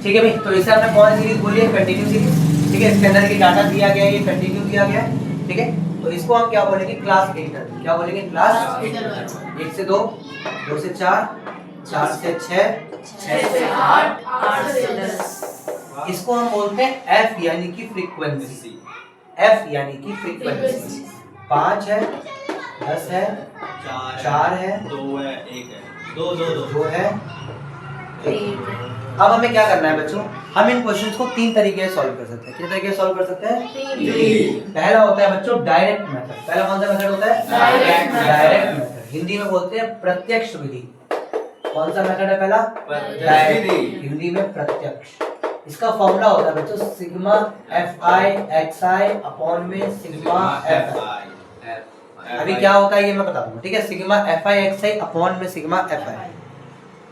ठीक है भाई, तो इसे हमने कौन सीरीज बोली है? Continue series. ठीक है, इसके अंदर की डाटा दिया गया है, ये कंटिन्यू दिया गया है। ठीक है, तो इसको हम क्या बोलेंगे? Class interval. क्या बोलेंगे? Class interval. 1 से 2, 2 से 4, 4 से 6, 6 से 8, 8 से 10। इसको हम बोलते हैं एफ यानी कि फ्रीक्वेंसी। एफ यानी कि फ्रीक्वेंसी। 5 है, 10 है, 4 है, 2 है, 1 है, 2 है, 1। अब हमें क्या करना है बच्चों? हम इन क्वेश्चंस को 3 तरीके से सॉल्व कर सकते हैं। किस तरीके से सॉल्व कर सकते हैं? 3। पहला होता है बच्चों डायरेक्ट मेथड। पहला कौन सा मेथड होता है? Direct method. हिंदी में बोलते हैं प्रत्यक्ष विधि। कौन सा मेथड है पहला? डायरेक्ट। हिंदी में प्रत्यक्ष। इसका फॉर्मूला होता है बच्चों सिग्मा fi xi अपॉन में सिग्मा fi। अभी क्या होता है ये मैं बता दूंगा। ठीक है, सिग्मा fi xi अपॉन में सिग्मा fi।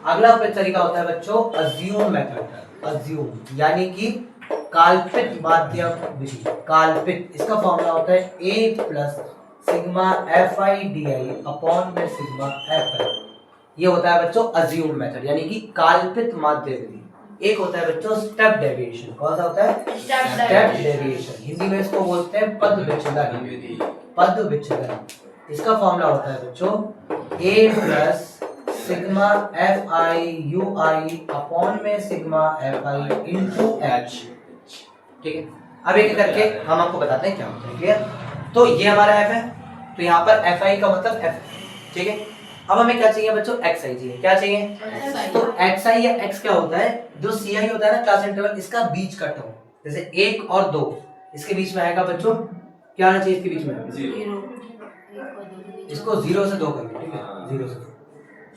अगला तरीका होता है बच्चों अज्यूम मेथड। अज्यूम यानी कि काल्पित माध्यम विधि। काल्पित, इसका फॉर्मूला होता है a plus sigma fi di upon में सिग्मा fi। ये होता है बच्चों अज्यूम मेथड यानी कि काल्पित माध्यम विधि। एक होता है बच्चों स्टेप डेविएशन। कौन सा होता है? Step deviation. हिंदी में इसको बोलते हैं पद विचलन। पद विचलन। इसका फॉर्मूला होता है बच्चों a plus sigma fi ui upon में सिग्मा fi इनटू h। ठीक है, अब एक करके हम आपको बताते हैं क्या होता है। क्लियर? तो ये हमारा f है, तो यहाँ पर fi का मतलब f। ठीक है, अब हमें क्या चाहिए बच्चों? xi चाहिए। क्या चाहिए? तो xi या x क्या होता है? जो ci होता है ना क्लास इंटरवल, इसका बीच का टर्म। जैसे 1 और 2 इसके बीच में आएगा बच्चों, क्या आना चाहिए इसके बीच में? 0। इसको 0 से 2 करेंगे। ठीक है, 0 से 2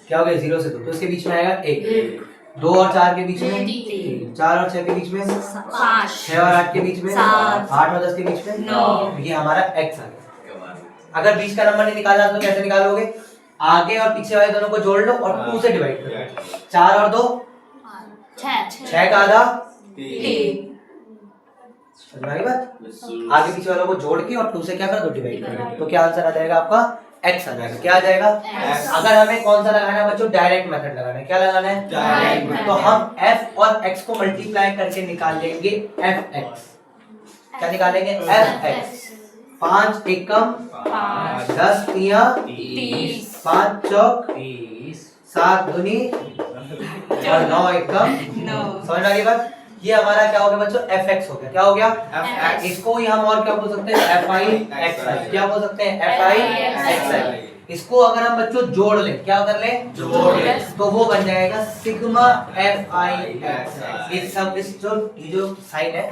क्या हो गया? 0 से 2, तो इसके बीच में आएगा 1। 2 और 4 के बीच में 3, 4 और 6 के बीच में 5, 6 और 8 के बीच में 7, 8 और 10 के बीच में 9। ये हमारा x आ गया। अगर बीच का नंबर नहीं निकालना तो कैसे निकालोगे? आगे और पीछे वाले दोनों को जोड़ लो और 2 से डिवाइड करो। 4 और 2 6 का आधा 3। समझ आई बात? आगे पीछे वालों को जोड़ के और 2 से क्या कर दो? डिवाइड कर दो। तो क्या आंसर आ जाएगा आपका? x आ जाएगा। क्या आ जाएगा? अगर हमें कौन सा लगाना है बच्चों? डायरेक्ट मेथड लगाना है। क्या लगाना है? डायरेक्ट। तो हम f और x को मल्टीप्लाई करके निकाल लेंगे fx। क्या निकालेंगे? fx। 5 एकम 10 तिया 30, 5 चौक 30, 7 दूनी और 9 एकम 9। समझ आ गई बात? ये हमारा क्या हो गया बच्चों? fx हो गया। क्या हो गया? fx। इसको ही हम और क्या बोल सकते हैं? fi xi। क्या बोल सकते हैं? fi xi। इसको अगर हम बच्चों जोड़ लें, क्या कर लें? जोड़ लें, तो वो बन जाएगा सिग्मा fi xi। इस सब इस जो साइन है,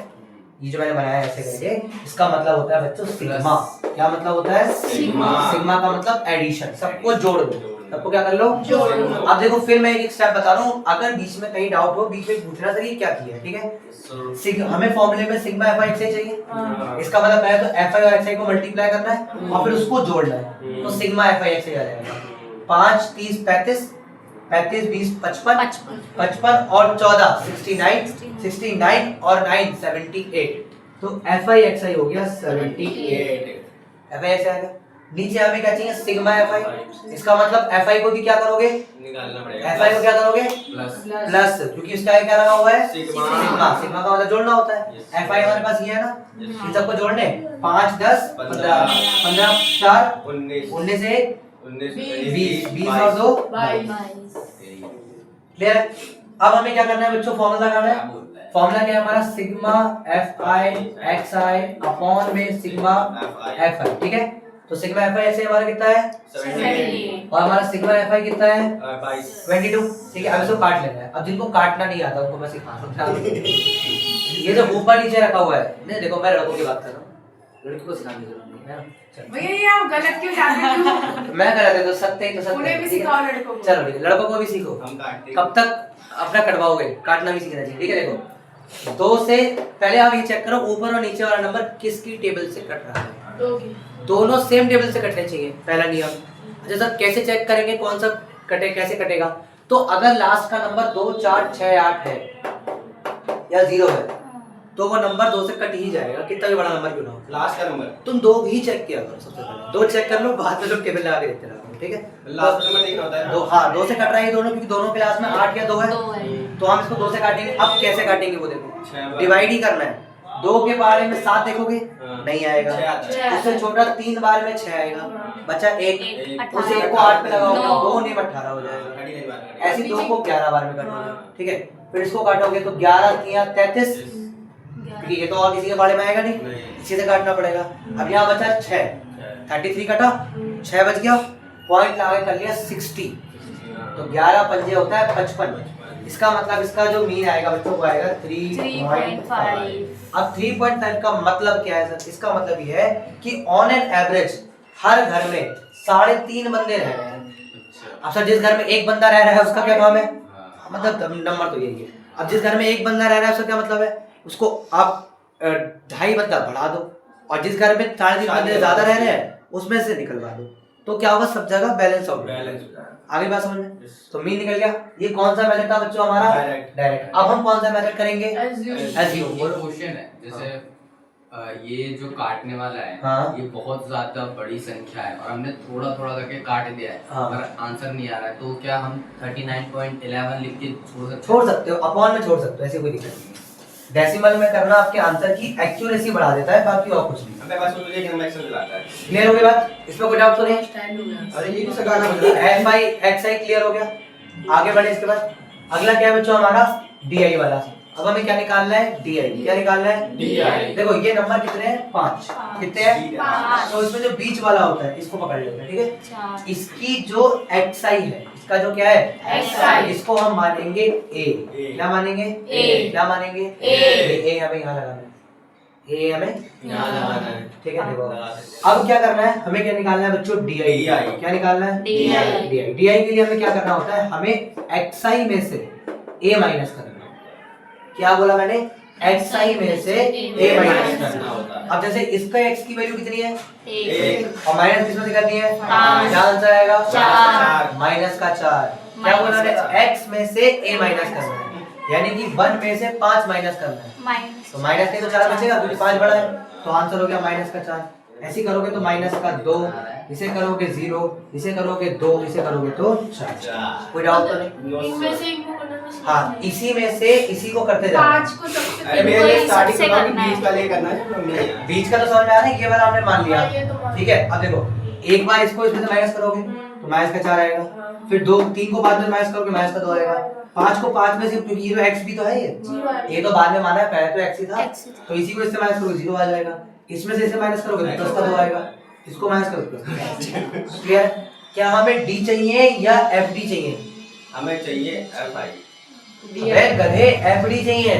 ये जो मैंने बनाया है ऐसे करके, इसका मतलब होता है बच्चों सिग्मा। क्या मतलब होता है? सिग्मा। सिग्मा का मतलब एडिशन। सबको जोड़ दो। सबको क्या कर लो? जोड़ लो। अब देखो फिर मैं एक स्टेप बता रहा हूँ, अगर बीच में कहीं डाउट हो बीच में पूछना सर ये क्या किया है। ठीक है, हमें फॉर्मूले में सिग्मा fi xi चाहिए। इसका मतलब पहले तो fi और xi को मल्टीप्लाई करना है और फिर उसको जोड़ना है। तो सिग्मा fi xi आ जाएगा 5 30 35, 35 20 55, 55 और 14 69, 69 और 9 78। तो fi xi हो गया 78। fi xi आ गया। नीचे हमें क्या चाहिए? Sigma fi। इसका मतलब fi को भी क्या करोगे? निकालना पड़ेगा। fi को क्या करोगे? प्लस, क्योंकि इसका क्या लगा हुआ है? सिग्मा। सिग्मा का मतलब जोड़ना होता है। fi हमारे पास ये है ना, इन सबको जोड़ने 5 10 15, 15 4 19 से 20, 20 और 2 22। क्लियर? अब हमें क्या करना है बच्चों? फॉर्मूला लगाना है। फॉर्मूला क्या है हमारा? सिग्मा fi xi अपॉन में सिग्मा fi। ठीक है, तो सिग्मा fi ऐसे हमारा कितना है? 78 और हमारा सिग्मा fi कितना है? 22। ठीक है, अब इसको काट लेना है। अब जिनको काटना नहीं आता उनको मैं सिखा सकता हूं। ये जो ऊपर नीचे रखा हुआ है, नहीं देखो मैं लड़कों की बात कर रहा हूं, लड़की को सिखाने की जरूरत नहीं है ना। भैया ये आप गलत क्यों जाते हो? मैं गलत है तो सत्य ही तो सत्य। उन्हें भी सिखाओ लड़कों को। चलो ठीक है, लड़कों को भी सीखो। कब तक अपना कटवाओगे? काटना भी सीखना चाहिए। ठीक है, देखो 2 से पहले आप ये चेक करो ऊपर और नीचे वाला नंबर किसकी टेबल से कट रहा है। दोनों सेम टेबल से कटने चाहिए, पहला नियम। अच्छा सर कैसे चेक करेंगे कौन सा कटे, कैसे कटेगा? तो अगर लास्ट का नंबर 2 4 6 8 है या 0 है तो वो नंबर 2 से कट ही जाएगा, कितना भी बड़ा नंबर क्यों ना हो। लास्ट का नंबर तुम 2 ही चेक किया करो, सबसे पहले 2 चेक कर लो, बाद में लोग टेबल लगा के देखते रहो। ठीक है, लास्ट नंबर देखना होता है। 2 हाँ 2 से कट रहा है ये दोनों, क्योंकि दोनों के लास्ट में 8 या 2 है। तो हम इसको 2 से काटेंगे। अब कैसे काटेंगे वो देखो, 6 बार। डिवाइड ही करना है। 2 के बारे में 7 देखोगे हाँ। नहीं आएगा, 6 आता है। उससे छोटा 3 बार में 6 आएगा, बचा 1, एक, उस 1 को 8 पे लगाओगे नौ। 2 नहीं 18 हो जाएगा। घड़ी नहीं बात ऐसे 2 को 11 बार में काटोगे, ठीक है। फिर इसको काटोगे तो 11 तिया 33, क्योंकि ये तो और किसी के बारे में आएगा नहीं, इसी से काटना पड़ेगा। अब यहाँ बचा 6, 33 कटा, 6 बच गया, पॉइंट लगा के कर लिया 60, तो 11 पंजे होता है 55। इसका मतलब इसका जो मीन आएगा बच्चों को आएगा 3.5। अब 3.5 का मतलब क्या है सर? इसका मतलब ये है कि ऑन एन एवरेज हर घर में 3.5 बंदे रह रहे हैं। अब सर जिस घर में एक बंदा रह रहा है उसका क्या काम है? मतलब नंबर तो यही है। अब जिस घर में एक बंदा रह रहा है उसका क्या मतलब है? उसको आप 2.5 बंदा बढ़ा दो, और जिस घर में 3.5 बंदे ज्यादा रह रहे हैं उसमें से निकलवा दो, तो क्या होगा? सब जगह बैलेंस होगा। आगे बात समझ में? तो मीन निकल गया। ये कौन सा मेथड था बच्चों हमारा? डायरेक्ट। अब हम कौन सा मेथड करेंगे? एसयूम। बोलो क्वेश्चन है, जैसे ये जो काटने वाला है, हाँ। ये बहुत ज्यादा बड़ी संख्या है और हमने थोड़ा थोड़ा करके काट दिया है, हाँ। अगर आंसर नहीं आ रहा है तो क्या हम 39.11 लिख के छोड़ सकते हो, अपॉन में छोड़ सकते हो, ऐसी कोई दिक्कत नहीं है। डेसिमल में करना आपके आंसर की एक्यूरेसी बढ़ा देता है, बाकी और कुछ नहीं। हमें बस उनके हम एक्सेल लाता है। क्लियर हो गई बात? इसमें कोई डाउट तो नहीं? अरे ये किसका गाना बज रहा है? FI XI क्लियर हो गया। आगे बढ़े इसके बाद अगला क्या है बच्चों हमारा? DI वाला। अब हमें क्या निकालना है? DI। क्या निकालना है? DI। देखो ये नंबर कितने हैं? 5। कितने हैं? 5। तो इसमें जो बीच वाला होता है इसको पकड़ लेते हैं, ठीक है। इसकी जो XI है, इसका जो क्या है? XI। इसको हम मानेंगे A। क्या मानेंगे? A। क्या मानेंगे? A। A हमें यहाँ लगाना है, A हमें यहाँ लगाना है। ठीक है। देखो लगा सकते अब क्या करना है? हमें क्या निकालना है बच्चों? DI। DI। क्या निकालना है? DI। DI के लिए हमें क्या करना होता है? हमें XI में से A माइनस करना है। क्या बोला मैंने? XI में से A माइनस करना होता है। अब जैसे इसका X की वैल्यू कितनी है? 1 और माइनस किसमें से करनी है? 5। क्या आंसर आएगा? 4। माइनस का 4। क्या बोला मैंने? X में से A माइनस करना है, यानी कि 1 में से 5 माइनस करना है। तो माइनस नहीं तो 4 बचेगा क्योंकि 5 बड़ा है, तो आंसर हो गया माइनस का 4। ऐसे करोगे तो माइनस का 2, इसे करोगे 0, इसे करोगे 2, इसे करोगे तो 4। कोई डाउट तो नहीं? इनमें से एक को करना है। हाँ, इसी में से इसी को करते जाना। 5 को सबसे अरे पहले मेरे स्टार्टिंग सबसे में करना है। 20 वाले ही करना है जो नहीं है। बीच का तो समझ में आ रहा है, ये वाला हमने मान लिया, हाँ, ये तो मान ठीक है। अब देखो एक बार इसको इसमें से माइनस करोगे तो माइनस का 4 आएगा, फिर 2 3 को बाद में माइनस करोगे माइनस का 2 आएगा, 5 को 5 में से, क्योंकि ये तो x भी तो है, ये तो बाद में माना है, पहले तो x ही था, तो इसी को इससे माइनस करोगे 0 आ जाएगा, इसमें से इसे माइनस करोगे तो प्लस का 2 आएगा, इसको माइनस करोगे। क्लियर? क्या हमें d चाहिए या fd चाहिए? हमें चाहिए FI। अबे गधे fd चाहिए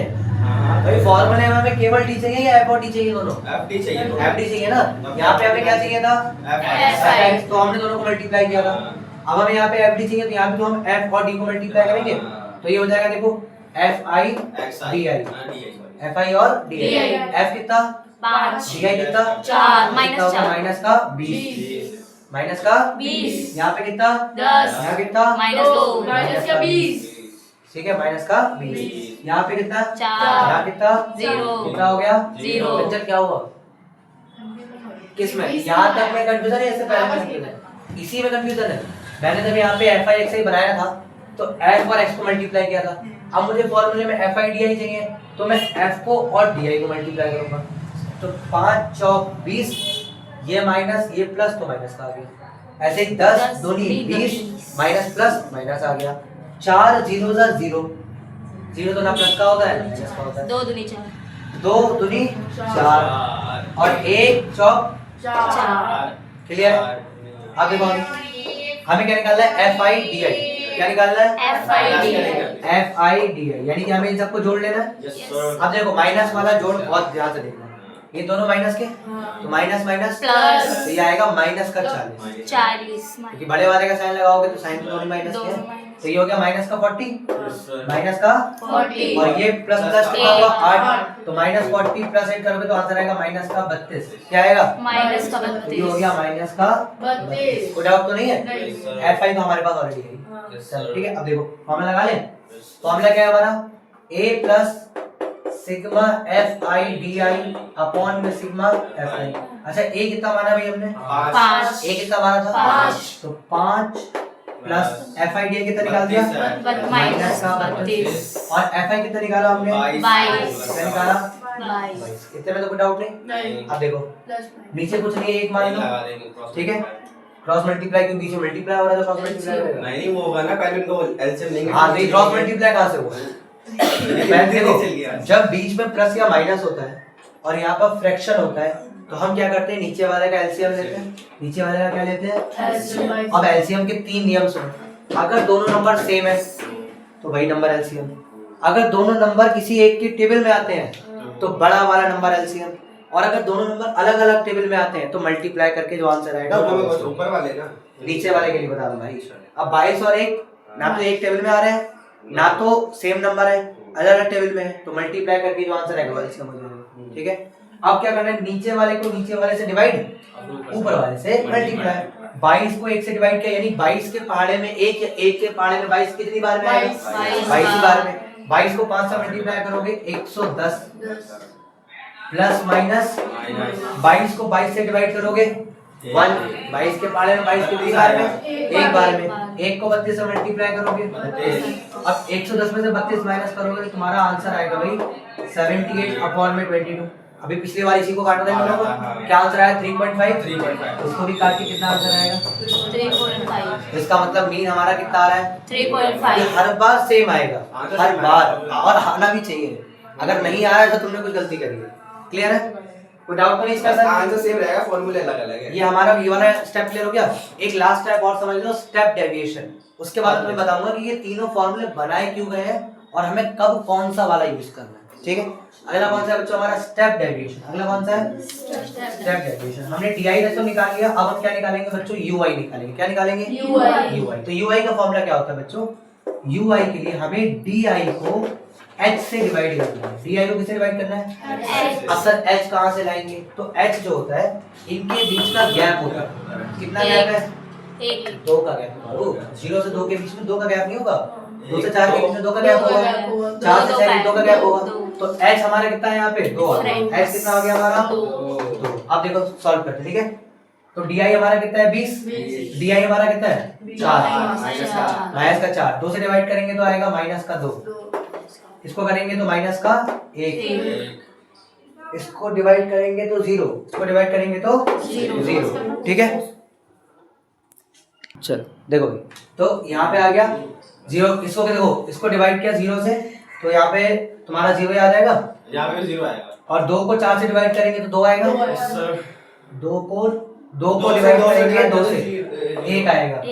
भाई, फॉर्मूले में हमें केवल d चाहिए या f और d चाहिए? दोनों FD चाहिए। fd चाहिए ना। यहाँ पे हमें क्या चाहिए था? FI। तो हमने दोनों को मल्टीप्लाई किया था। अब हमें यहाँ पे fd चाहिए, तो यहाँ पे तो हम f और d को मल्टीप्लाई करेंगे, तो ये हो जाएगा देखो fi di, fi और di। f कितना? 5। di कितना? 4 माइनस 4 माइनस का 20, माइनस का 20। यहाँ पे कितना? 10। यहाँ कितना? माइनस 2 माइनस का 20। ठीक है, माइनस का 20। यहाँ पे कितना? 4। यहाँ कितना? 0। कितना हो गया? 0। बच्चन क्या हुआ? किसमें? यहाँ तक में कंफ्यूजन है, इससे पहले में कंफ्यूजन है? इसी में कंफ्यूजन है। मैंने जब यहाँ पे fi xi बनाया था तो f और x को मल्टीप्लाई किया था, अब मुझे फॉर्मूले में fi di चाहिए, तो मैं f को और di को मल्टीप्लाई करूंगा, तो 5 चौक 20, ये माइनस ये प्लस, तो माइनस का आ गया। ऐसे ही 10 दूनी 20 माइनस प्लस माइनस आ गया। 4 0 0, 0 तो ना प्लस का होता है ना माइनस का होता है। 2 दूनी 4 2 दूनी 4 और 1 चौक 4। क्लियर? अब देखो हमें क्या निकालना है? fi di। क्या निकालना है? fi di, यानी कि हमें इन सबको जोड़ लेना है। अब देखो माइनस वाला जोड़ बहुत ध्यान से देखना, ये दोनों माइनस के, तो माइनस माइनस प्लस, तो ये आएगा माइनस का 40, 40 क्योंकि बड़े वाले का साइन लगाओगे तो साइन तो दोनों माइनस के हैं, तो ये हो गया माइनस का 40, माइनस का 40 और ये प्लस प्लस कितना हुआ 8, तो माइनस 40 प्लस 8 करोगे तो आंसर आएगा माइनस का 32। क्या आएगा? माइनस का तो ये हो 32। गया माइनस का 32। कोई डाउट तो नहीं है? नहीं। fi तो हमारे पास ऑलरेडी है। ठीक है, अब देखो फॉर्मूला लगा लें। फॉर्मूला क्या है हमारा? a plus sigma fi di upon में सिग्मा fi। अच्छा a कितना माना भाई हमने? 5। a कितना माना था? 5। तो 5 प्लस एफ आई डी कितना निकाल दिया माइनस का 32 और एफ आई कितना निकाला हमने 22 कितना निकाला 22 इतने में तो कोई डाउट नहीं। अब देखो नीचे कुछ नहीं है, एक मान लो, ठीक है, क्रॉस मल्टीप्लाई क्योंकि बीच में मल्टीप्लाई हो रहा है तो क्रॉस मल्टीप्लाई होगा। नहीं वो होगा ना, पहले उनको एलसीएम लेंगे। हां तो क्रॉस मल्टीप्लाई कहां से हुआ? पहले देखो जब बीच में प्लस या माइनस होता है और यहाँ पर फ्रैक्शन होता है तो हम क्या करते हैं, नीचे वाले का एलसीएम लेते हैं। नीचे वाले का क्या लेते हैं? अब एलसीएम के 3 नियम सुनो। अगर दोनों नंबर सेम है तो वही नंबर एलसीएम, अगर दोनों नंबर किसी एक की टेबल में आते हैं तो बड़ा वाला नंबर एलसीएम, और अगर दोनों नंबर अलग अलग टेबल में आते हैं तो मल्टीप्लाई करके जो आंसर आएगा वो ऊपर वाले ना, नीचे वाले के लिए बता दूं भाई। अब 22 और 1 ना तो एक टेबल में आ रहे हैं ना तो सेम नंबर है, अलग अलग टेबल में है, तो मल्टीप्लाई करके जो आंसर आएगा वो एलसीएम हो जाएगा, ठीक है। अब क्या करना है, नीचे वाले को नीचे वाले से डिवाइड, ऊपर वाले से मल्टीप्लाई। 22 को 1 से डिवाइड किया यानी 22 के पहाड़े में 1 या 1 के पहाड़े में 22 कितनी बार में आएगा? 22 बार में। 22 को 5 से मल्टीप्लाई करोगे 110 प्लस माइनस 22 को 22 से डिवाइड करोगे 1। 22 के पहाड़े में 22 कितनी बार में? एक बार में। 1 को 32 से मल्टीप्लाई करोगे, अब 110 में से 32 माइनस करोगे तो तुम्हारा आंसर आएगा भाई 78 अपॉन में 22। अभी पिछली बार इसी को काटा था इन दोनों को, क्या आंसर आया? 3.5। उसको भी काट के कितना आंसर आएगा? 3.5। इसका मतलब मीन हमारा कितना आ रहा है? 3.5। हर बार सेम आएगा, हर बार, और आना भी चाहिए। अगर नहीं आया तो तुमने कुछ गलती करी है। क्लियर है? कोई डाउट तो नहीं इसका? आंसर सेम रहेगा, फॉर्मूले अलग अलग है। ये हमारा ये वाला स्टेप क्लियर हो गया। एक लास्ट स्टेप और समझ लो, स्टेप डेविएशन। उसके बाद मैं बताऊंगा कि ये तीनों फॉर्मूले बनाए क्यों गए हैं और हमें कब कौन सा वाला यूज करना है, ठीक है। अगला कौन सा है बच्चों? हमारा स्टेप डेविएशन। अगला कौन सा है? Step deviation. हमने डी तो निकाल लिया, अब हम क्या निकालेंगे बच्चों? यूआई निकालेंगे। क्या निकालेंगे? यूआई। तो यूआई का फॉर्मूला क्या होता है बच्चों? यूआई के लिए हमें डीआई को h से डिवाइड करना है। डी आई को किससे डिवाइड करना है? अब सर h कहाँ से लाएंगे? तो h जो होता है इनके बीच का गैप होता है। कितना गैप है? 2 का गैप होगा। 0 से 2 के बीच में 2 का गैप नहीं होगा, 2 से 4 के बीच में 2 का गैप होगा, 4 से 6 में 2 का गैप होगा। तो h हमारा कितना है यहाँ पे? 2 आ गया। h कितना हो गया हमारा? 2। अब देखो सॉल्व करते हैं, ठीक है। तो डी आई हमारा कितना है? 20। डी आई हमारा कितना है? 4। माइनस का 4 2 से डिवाइड करेंगे तो आएगा माइनस का 2। इसको करेंगे तो माइनस का 1। इसको डिवाइड करेंगे तो 0। इसको डिवाइड करेंगे तो 0, ठीक है। चलो देखो भाई, तो यहाँ पे आ गया 0। इसको देखो, इसको डिवाइड किया 0 से तो यहाँ पे तुम्हारा 0 आ जाएगा, यहाँ पे 0 आएगा। और 2 को 4 से डिवाइड करेंगे तो 2 आएगा। 2 को डिवाइड करेंगे 2 से 1 आएगा।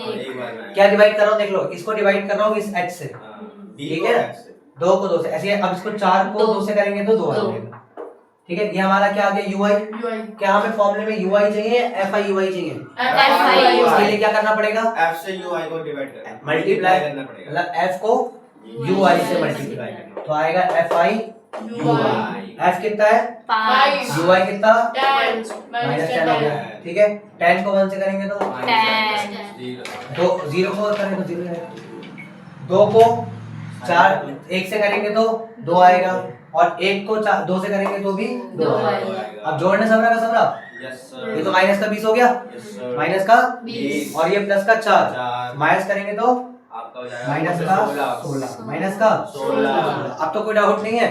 क्या डिवाइड कर रहा हूँ देख लो, इसको डिवाइड कर रहा हूँ इस h से, ठीक है। 2 को 2 से ऐसे, अब इसको 4 को 2 से करेंगे तो 2 आ जाएगा, ठीक है। ये हमारा क्या आ गया? यूआई। क्या हमें फॉर्मूले में यूआई चाहिए या एफआई यूआई चाहिए? इसके लिए क्या करना पड़ेगा? f से ui को डिवाइड करना, मल्टीप्लाई करना पड़ेगा, मतलब f को ui से मल्टीप्लाई करना, तो आएगा fi ui। f कितना है? 5। ui कितना? -10 -10 हो गया, ठीक है। 10 को 1 से करेंगे तो 10। 2, 0 को करें तो 0 आएगा। 2 को 1 से करेंगे तो 2 आएगा, और 1 को 2 से करेंगे तो भी 2 आएगा। अब जोड़ने सबरा का सबरा, ये तो माइनस का 20 हो गया, माइनस का 20 और ये प्लस का 4 माइनस करेंगे तो आपका हो जाएगा माइनस का 16, माइनस का 16। अब तो कोई डाउट नहीं है।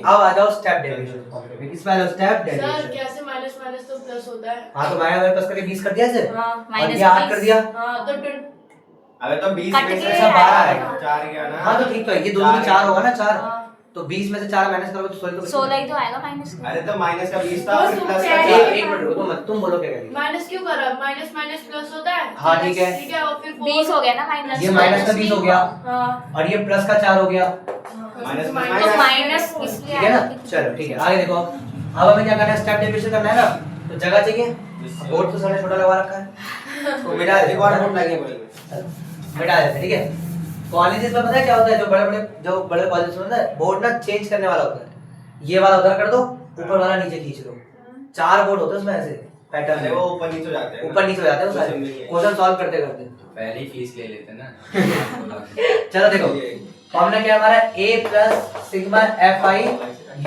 अब आ जाओ स्टेप डेविएशन। किस वाला स्टेप डेविएशन? कैसे माइनस माइनस तो प्लस होता है। हां तो माइनस प्लस करके 20 कर दिया इसे, और ये 8 कर दिया। हाँ तो अबे तो 20 कट में के से ऐसा 12 आएगा। 4 गया ना। हां तो ठीक तो है, ये दोनों में 4 होगा ना, 4 तो 20 में से 4 माइनस करोगे तो 16 ही तो आएगा माइनस का। अरे तो माइनस का 20 था और प्लस का एक- 4। एक मिनट रुको, तुम बोलो क्या करेंगे। माइनस क्यों करा? माइनस माइनस प्लस होता है। हाँ, ठीक है। ठीक है, और फिर 20 हो गया ना माइनस। ये माइनस का 20 हो गया, हाँ और ये प्लस का 4 हो गया, माइनस तो तो माइनस इसलिए ठीक है ना। चलो ठीक है, आगे देखो। अब हमें क्या करना है? स्टेप डेविएशन करना है ना, तो जगह चाहिए। बोर्ड तो सारे छोटा लगा रखा है, तो मिटा एक और बोर्ड लगे बोलेंगे, मिटा देते हैं, ठीक है। कॉलेजेस में पता है क्या होता है? जो बड़े कॉलेजेस में होता है, बोर्ड ना चेंज करने वाला होता है। ये वाला उधर कर दो, ऊपर वाला नीचे खींच दो। 4 बोर्ड होते हैं उसमें, ऐसे पैटर्न अरे में वो ऊपर नीचे हो जाते हैं, ऊपर नीचे हो जाते हैं वो सारे क्वेश्चन सॉल्व करते करते। पहले ही फीस ले लेते ना। चलो देखो, फॉर्मूला क्या है हमारा? a plus sigma fi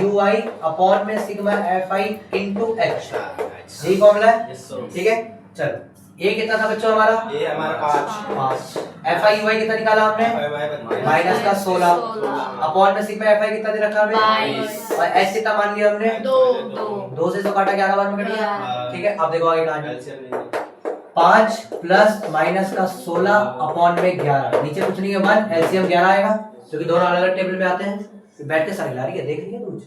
ui upon में सिग्मा fi इनटू h, यही फॉर्मूला है, यस सर। ठीक है। चलो a कितना था बच्चों हमारा? ये हमारा 5 5 एफ आई यू आई कितना निकाला हमने माइनस का 16 अपॉन में सी पे एफ आई कितना दे रखा हमने 22 और एच कितना मान लिया हमने 2 2 से तो काटा 11 बार में कट गया हाँ। ठीक है अब देखो आगे कहानी एलसीएम नहीं 5 प्लस माइनस का 16 अपॉन में 11 नीचे कुछ नहीं है 1 एलसीएम 11 आएगा क्योंकि दोनों अलग अलग टेबल में आते हैं फिर बैठ के सारी ला रही है देख रही है तुझ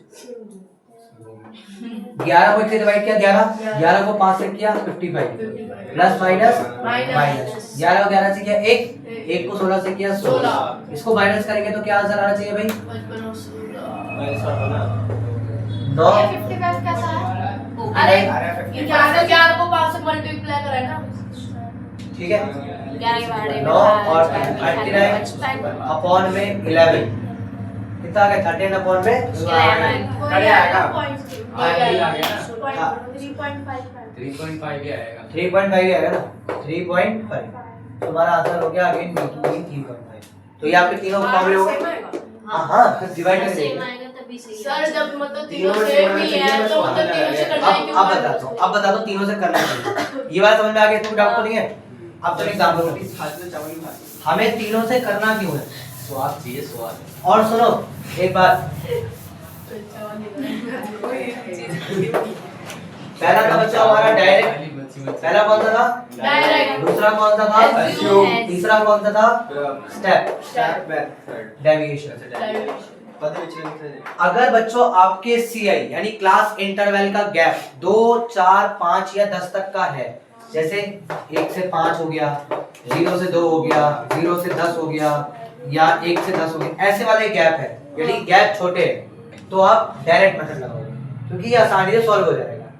11 को 1 से डिवाइड किया 11 को 5 से किया 55 प्लस माइनस माइनस 11 को 11 से किया 1 को 16 से किया 16 इसको माइनस करेंगे तो क्या आंसर आना चाहिए भाई 9 अरे 11 को 5 से मल्टीप्लाई करा है ना ठीक है 11 के बाद 9 और 39 अपॉन में 11 कितना आ गया 13 अपॉन में 11 आएगा आ गया ना 3.55 3.5 ही आएगा 3.5 ही आएगा ना 3.5 तुम्हारा आंसर हो गया अगेन 3.5 तो ये आपके तीनों फॉर्मूले हो गए हाँ डिवाइड कर सेम देंगे आएगा तभी सही सर जब मतलब तीनों तीनों से से होना भी चाहिए, है तो बस मतलब तीनों से करना है अब बता दो तीनों से करना चाहिए ये बात समझ में आ गई तुम डाउट तो नहीं है अब तो एग्जाम्पल हमें तीनों से करना क्यों है स्वाद चाहिए स्वाद और सुनो एक बात पहला था बच्चा हमारा डायरेक्ट पहला कौन सा था डायरेक्ट दूसरा कौन सा था Assume. तीसरा कौन सा था स्टेप स्टेप मेथड डेविएशन पद विचलन से अगर बच्चों आपके सीआई यानी क्लास इंटरवल का गैप 2 4 5 या 10 तक का है जैसे 1 से 5 हो गया 0 से 2 हो गया 0 से 10 हो गया या 1 से 10 हो गया ऐसे वाले गैप है यदि गैप छोटे हैं तो आप डायरेक्ट मेथड लगाओगे क्योंकि ये आसानी से सॉल्व हो जाएगा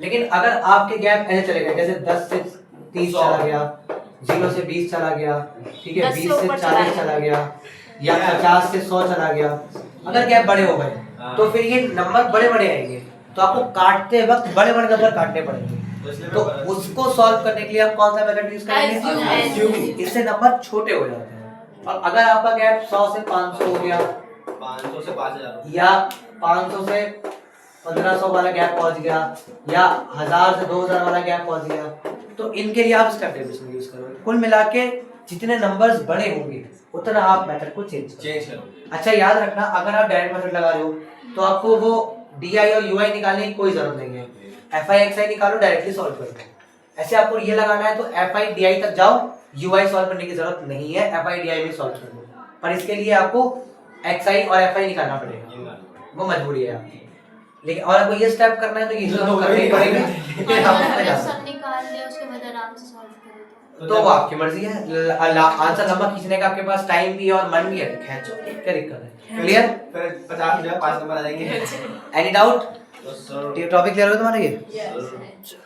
लेकिन अगर आपके गैप ऐसे चले गए जैसे 10 से 30 चला गया 0 से 20 चला गया ठीक है 10 से 20 से ऊपर 40 चला गया या 50 से 100 चला गया अगर गैप बड़े हो गए तो फिर ये नंबर बड़े बड़े आएंगे तो आपको काटते वक्त बड़े बड़े नंबर काटने पड़ेंगे तो उसको सॉल्व करने के लिए आप कौन सा मेथड यूज करेंगे Assume. इससे नंबर छोटे हो जाते हैं और अगर आपका गैप 100 से 500 हो गया 500 से 5000 या 500 से 1500 वाला गैप पहुंच गया या 1000 से 2000 वाला गैप पहुंच गया तो इनके लिए आप स्टेप डेविएशन यूज करोगे कुल मिला के जितने नंबर्स बड़े होंगे उतना आप मेथड को चेंज करोगे अच्छा याद रखना अगर आप डायरेक्ट मेथड लगा रहे हो तो आपको वो DI और UI निकालने की कोई जरूरत नहीं है FI XI निकालो डायरेक्टली सॉल्व कर दो ऐसे आपको ये लगाना है तो FI DI तक जाओ UI सॉल्व करने की जरूरत नहीं है FI DI में सॉल्व कर दो पर इसके लिए आपको XI और FI निकालना पड़ेगा वो मजबूरी है आपकी लेकिन और आपको ये स्टेप करना है तो ये तो करना ही पड़ेगा सब निकाल लिया उसके बाद आराम से सॉल्व करो तो वो आपकी मर्जी है आंसर लंबा खींचने का आपके पास टाइम भी है और मन भी है खींचो क्या दिक्कत है क्लियर फिर 50 में 5 नंबर आ जाएंगे एनी डाउट तो सर टॉपिक क्लियर हो तुम्हारा ये Yes.